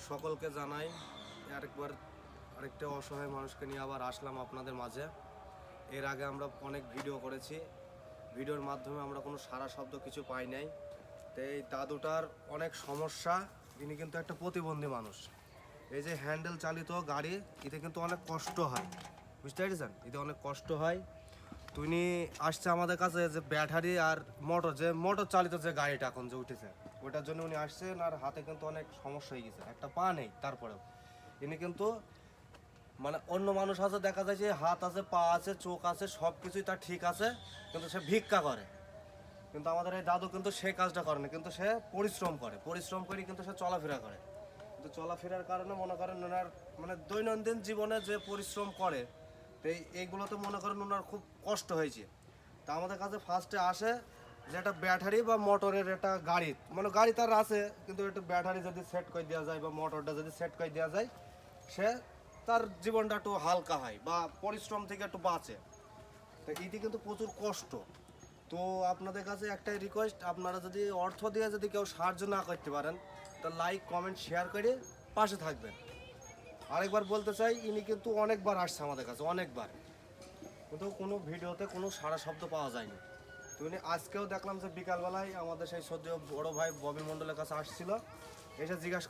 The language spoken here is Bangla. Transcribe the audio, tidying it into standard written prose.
সকলকে জানাই আরেকটা অসহায় মানুষকে নিয়ে আবার আসলাম আপনাদের মাঝে। এর আগে আমরা অনেক ভিডিও করেছি, ভিডিওর মাধ্যমে আমরা কোনো সারা শব্দ কিছু পাই নাই। তো এই দাদুটার অনেক সমস্যা, ইনি কিন্তু একটা প্রতিবন্ধী মানুষ। এই যে হ্যান্ডেল চালিত গাড়ি, এতে কিন্তু অনেক কষ্ট হয়, বুঝতে পেরেছেন? এতে অনেক কষ্ট হয়। তো উনি আসছে আমাদের কাছে যে ব্যাটারি আর মোটর চালিত যে গাড়িটা এখন যে উঠেছে, ওটার জন্য উনি আসছেন। আর হাতে কিন্তু অনেক সমস্যা হয়ে গেছে, একটা পা নেই, তারপরেও ইনি কিন্তু মানে অন্য মানুষ আছে দেখা যায় যে হাত আছে, পা আছে, চোখ আছে, সব কিছুই তার ঠিক আছে, কিন্তু সে ভিক্ষা করে। কিন্তু আমাদের এই দাদু কিন্তু সেই কাজটা করে না, কিন্তু সে পরিশ্রম করে কিন্তু সে চলাফেরা করে। কিন্তু চলাফেরার কারণে মনে করেন ওনার মানে দৈনন্দিন জীবনে যে পরিশ্রম করে, তো এইগুলোতে মনে করেন ওনার খুব কষ্ট হয়েছে। তা আমাদের কাছে ফার্স্টে আসে যে একটা ব্যাটারি বা মোটরের একটা গাড়ি, মানে গাড়ি তার আছে, কিন্তু একটা ব্যাটারি যদি সেট করে দেওয়া যায় বা মোটরটা যদি সেট করে দেওয়া যায়, সে তার জীবনটা একটু হালকা হয় বা পরিশ্রম থেকে একটু বাঁচে। তো এটি কিন্তু প্রচুর কষ্ট। তো আপনাদের কাছে একটাই রিকোয়েস্ট, আপনারা যদি অর্থ দিয়ে যদি কেউ সাহায্য না করতে পারেন, তা লাইক কমেন্ট শেয়ার করে পাশে থাকবেন। আরেকবার বলতে চাই, ইনি কিন্তু অনেকবার আসছে আমাদের কাছে, অনেকবার, কিন্তু কোনো ভিডিওতে কোনো সারা শব্দ পাওয়া যায়নি। তো উনি আজকেও দেখলাম যে বিকালবেলায় আমাদের সেই সদ্য বড় ভাই ববি মণ্ডলের কাছে আসছিল, এসে জিজ্ঞাসা